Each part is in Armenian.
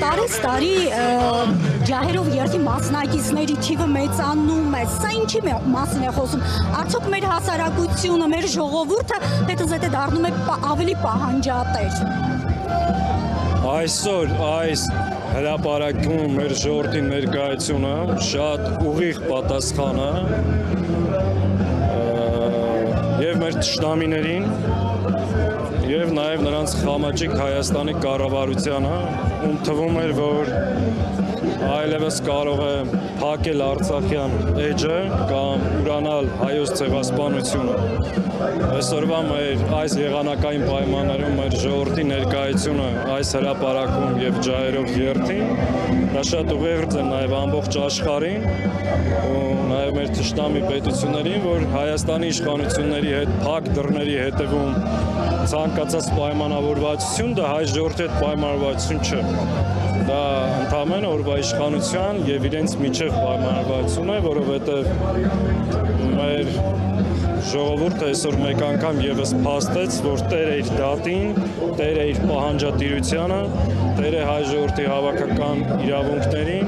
տարեց տարի ջահերով երթի մասնակիցների թիվը մեծանում է, սա ինչի մասին է խոսում, արդյոք մեր հասարակությունը, մեր ժողովուրդը հետզհետե դառնում է ավելի պահանջատեր։ Այսօր այս հրապարակում մեր ժողովրդի ներկայությունը շատ ուղիղ պատասխան է եւ մեր թշնամիներին եւ նաեւ նրանց խամաճիկ Հայաստանի կառավարությանը, ում թվում էր, որ այլևս կարող է փակել Արցախյան էջը կամ ուրանալ հայոց ցեղասպանությունը։ Այսօրվա մեր այս եղանակային պայմաններում մեր ժողովրդի ներկայությունը այս հրապարակում եւ ջահերով երթին դա շատ ուղերձ է նաեւ ամբողջ աշխարհին ու նաեւ մեր թշնամի պետություններին, որ Հայաստանի իշխանությունների հետ փակ դռների հետևում ցանկացած պայմանավորվածություն դա հայ ժողովրդի հետ պայմանավորվածություն չէ։ Դա ընդհանրապես օրվա իշխանության եւ իրենց միջև պայմանավորվածություն է, որովհետեւ մեր ժողովուրդը այսօր մեկ անգամ եւս փաստեց, որ տեր է իր դատին, տեր է իր պահանջատիրությանը, տեր է հայ ժողովրդի հավաքական իրավունքներին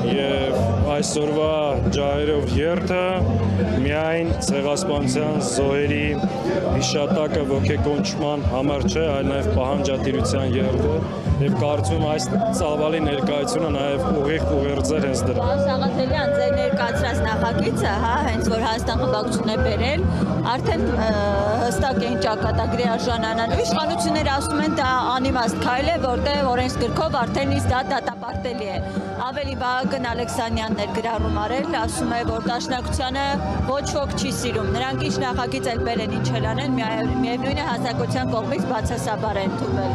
եւ այսօրվա ջահերով երթը միայն ցեղասպանության զոհերի հիշատակը ոգեկոչման համար չէ, այլ նաեւ պահանջատիրության երթ է եւ կարծում եմ այս ծավալի ներկայությունը նաեւ ուղիղ ուղերձեր հենց դրա։ Սաղաթելյան, ձեր ներկայացրած նախագիծը, հենց որ Հայաստան խմբակցությունն է բերել, արդեն հստակ էին ճակատագրի արժանանալու։ Իշխանությունները ասում են դա անիմաստ քայլ է, որտեղ օրենսգրքով արդեն իսկ դա դատապարտելի է։ Ավելի Վահագն Ալեքսանյանն էր գրառում արել, ասում է, որ Դաշնակցությանը ոչ ոք չի սիրում։ Նրանք ինչ նախագիծ էլ բերեն, ինչ էլ անեն, միևնույն է հասարակության կողմից բացասաբար են ընդունվել։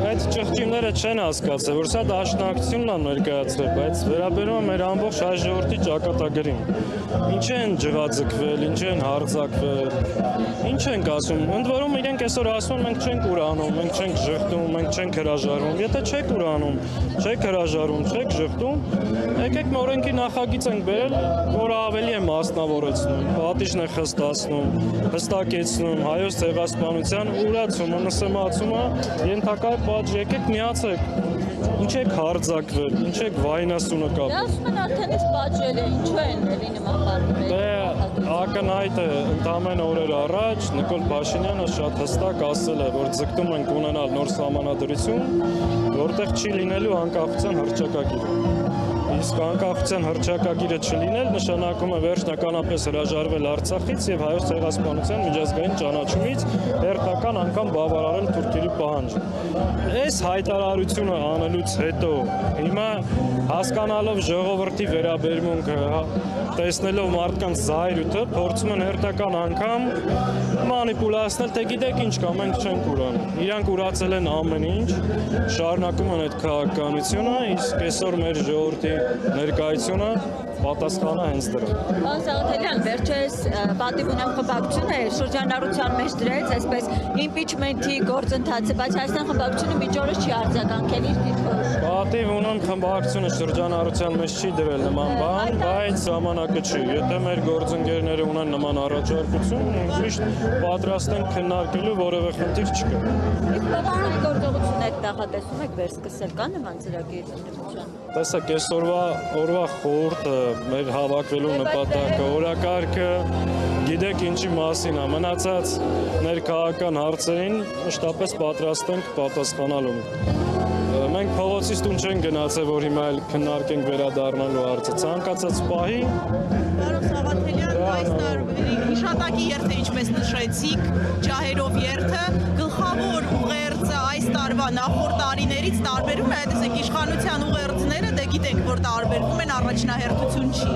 Այդ ճղճիմները չեն հասկացել, որ սա դաշնակցությունն է ներկայացրել, բայց վերաբերում է մեր ամբողջ հայ ժողովրդի ճակատագրին։ Ինչ են ջղաձգվել, ինչ են հարձակվել, ինչ ենք ասում։ Ընդ որում իրենք այսօր ասում են մենք չենք ուրանում, մենք չենք ժխտում, մենք չենք հրաժարվում։ Եթե չեք ուրանում, չեք հրաժարվում, չեք ժխտում, եկեք մի օրենքի նախագիծ ենք բերել, որը ավելի է մասնավորեցնում, պատիժն է խստացնում, հստակեցնում, հայոց ցեղասպանության ուրացումը, նսեմացումը ենթակա է պատժ, եկեք միացեք, ինչ եք հարձակվել, ինչ եք վայնասունը կապ։ Դա ասում են արդեն իսկ պատժել է, ինչու են էլի նման բառեր։ Դե ակնհայտ է, ընդամենը օրեր առաջ Նիկոլ Փաշինյանը շատ հստակ ասել է, որ ձգտում ենք ունենալ նոր սահմանադրություն, որտեղ չի լինելու անկախության հռչակագիրը։ Իսկ անկախության հռչակագիրը չլինել նշանակում է վերջնականապես հրաժարվել Արցախից եւ հայոց ցեղասպանության միջազգային ճանաչումից հերթական անգամ բավարարել թուրքերի պահանջը։ Այս հայտարարությունը անելուց հետո հիմա հասկանալով ժողովրդի վերաբերմունքը, տեսնելով մարդկանց զայրույթը, փորձում են հերթական անգամ մանիպուլացնել, թե գիտեք ինչ կա, մենք չենք ուրանում։ Իրանք ուրացել են ամեն ինչ, շարունակում են այդ քաղաքականությունը, իսկ այսօր մեր ժողովրդի ներկայությունը պատասխանը հենց դրա։ Պարոն Սաղաթելյան, վերջերս պատիվ ունեմ խմբակցությունը շրջանառության մեջ դրեց այսպես իմպիչմենթի գործընթացը, բայց Հայաստան խմբակցությունը մինչ օրս չի արձագանքել իր դիրքորոշումը։ Պատիվ ունեմ խմբակցությունը շրջանառության մեջ չի դրել նման բան, բայց ժամանակը չի։ Եթե մեր գործընկերները ունեն նման առաջարկություն, միշտ պատրաստ են քննարկելու, որևէ խնդիր չկա։ Իսկ բավարար գործողություններ նախատեսում եք վերսկսել, կա նման ծրագիր ընդդիմության։ Տեսեք, այսօրվա խորհուրդը մեր հավաքվելու նպատակը, օրակարգը, գիտեք ինչի մասին է, մնացած ներքաղաքական հարցերին մշտապես պատրաստ ենք պատասխանալու։ Մենք փողոցից տուն չենք գնացել, որ հիմա էլ քննարկենք վերադառնալու հարցը, ցանկացած պահի։ Պարոն Սաղաթելյան, այս տարվա հիշատակի երթը ինչպես նշեցիք, ջահերով երթը, գլխավոր ուղերձը այս տարվա նախորդ տարիներից տարբերում է, տեսեք իշխանության ուղերձները, դե գիտենք, որ տարբերվում են, առաջնահերթություն չի։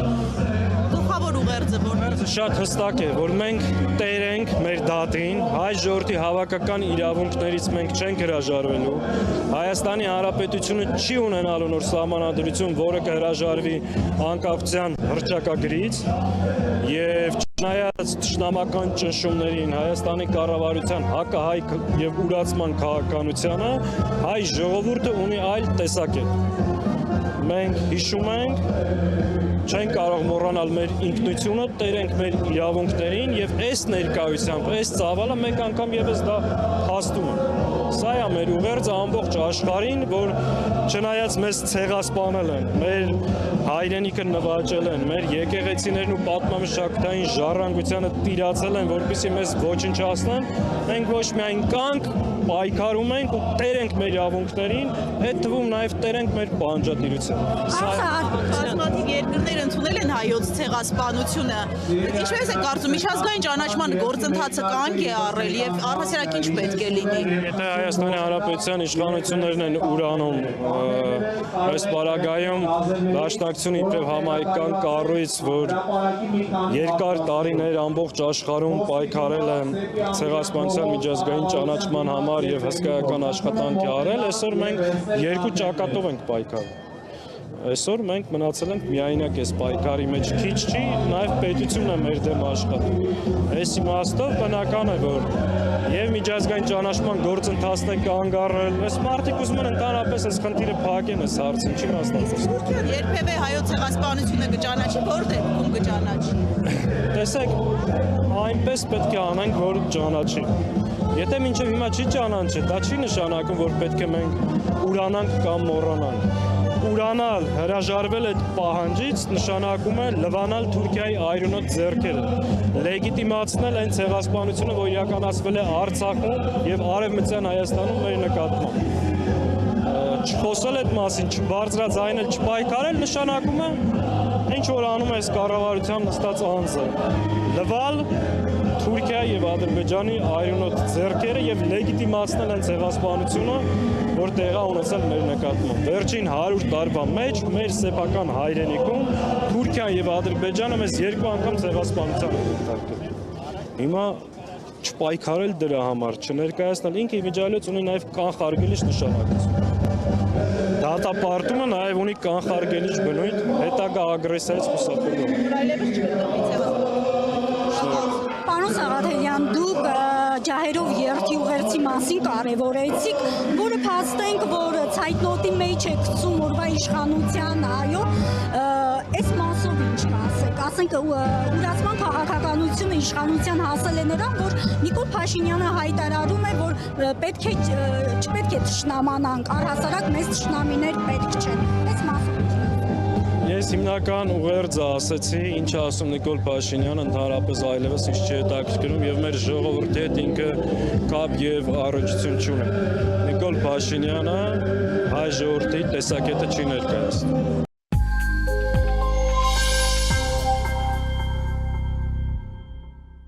Գլխավոր ուղերձը որ շատ հստակ է, որ մենք տեր ենք մեր դատին, հայ ժողովրդի հավաքական իրավունքներից մենք չենք հրաժարվելու։ Հայաստանի Հանրապետությունը չի ունենալու նոր սահմանադրություն, որը կհրաժարվի անկախության հռչակագրից եւ չնայած թշնամական ճնշումներին, Հայաստանի կառավարության հակահայ եւ ուրացման քաղաքականությանը, հայ ժողովուրդը ունի այլ տեսակետ։ մենք հիշում ենք, չենք կարող մոռանալ մեր ինքնությունը, տերենք մեր իրավունքներին եւ այս ներկայությամբ, այս ծավալը մեկ անգամ եւս դա փաստում է։ Սա է մեր ուղերձը ամբողջ աշխարհին, որ չնայած մեզ ցեղասպանել են, մեր հայրենիքը նվաճել են, մեր եկեղեցիներն ու պատմամշակութային ժառանգությանը տիրացել են, որպեսզի մեզ ոչնչացնեն, մենք ոչ միայն կանք պայքարում ենք ու տերենք մեր իրավունքներին, այդ թվում նաև տերենք մեր պահանջատիրությունը։ Բազմաթիվ երկրներ ընդունել են հայոց ցեղասպանությունը։ Ինչպես է կարծում, միջազգային ճանաչման գործընթացը կանգ է առել եւ առհասարակ ինչ պետք է լինի։ Եթե Հայաստանի Հանրապետության իշխանություններն են ուրանում այս պարագայում դաշնակցությունը իբրև համահայկական կառույց, որ երկար տարիներ ամբողջ աշխարհում պայքարել է ցեղասպանության միջազգային ճանաչման համար եւ հսկայական աշխատանք է արել, այսօր մենք երկու ճակատով ենք պայքարում։ Այսօր մենք մնացել ենք միայնակ այս պայքարի մեջ, քիչ չի, նաև պետությունն է մեր դեմ աշխատում։ Այս իմաստով բնական է, որ եւ միջազգային ճանաչման գործընթացն է կանգ առել, այս մարդիկ ուզում են ընդհանրապես այս խնդիրը փակեն այս հարցին, չի մասնակցում։ Երբևէ հայոց ցեղասպանությունը կճանաչի, որ դեպքում կճանաչի։ Տեսեք, այնպես պետք է անենք, որ ճանաչի։ Եթե մինչև հիմա չի ճանաչի, դա չի նշանակում, որ պետք է մենք ուրանանք կամ մոռանանք։ Ուրանալ, հրաժարվել այդ պահանջից նշանակում է լվանալ Թուրքիայի այրունոտ ձեռքերը, լեգիտիմացնել այն ցեղասպանությունը, որ իրականացվել է Արցախում եւ Արևմտյան Հայաստանում մեր նկատմամբ։ Չխոսել այդ մասին, չբարձրաձայնել, չպայքարել նշանակում է ինչ որ անում է այս կառավարության նստած անձը։ Լվալ Թուրքիայի եւ Ադրբեջանի այրունոտ ձեռքերը եւ լեգիտիմացնել են ցեղասպանությունը, որ տեղա ունեցել մեր նկատմամբ։ Վերջին 100 տարվա մեջ մեր սեփական հայրենիքում Թուրքիան եւ Ադրբեջանը մեզ երկու անգամ ցեղասպանության են ենթարկել։ Հիմա չպայքարել դրա համար, չներկայացնել ինքը իմիջիալից ունի նաեւ կանխարգելիչ նշանակություն։ Դատապարտումը նաև ունի կանխարգելիչ բնույթ հետագա ագրեսիայից խուսափելու։ Այլևս չկա Պարոն Սաղաթելյան, դուք ջահերով երթի ուղերձի մասին կարևորեցիք, որը փաստենք, որ ցայտնոտի մեջ է գցում օրվա իշխանության, այո, այս մասով ինչ կասեք, ասենք ուրացման քաղաքականությունը իշխանության հասել է նրան, որ Նիկոլ Փաշինյանը հայտարարում է, որ չպետք է թշնամանանք, առհասարակ մեզ թշնամիներ պետք չեն, այս մասով Ես հիմնական ուղերձը ասեցի, ինչ ասում Նիկոլ Փաշինյանը, ընդհանրապես այլևս ինչ չի հետաքրքրում եւ մեր ժողովրդի հետ ինքը կապ եւ առնչություն չունի։ Նիկոլ Փաշինյանը հայ ժողովրդի տեսակետը չի ներկայացնում։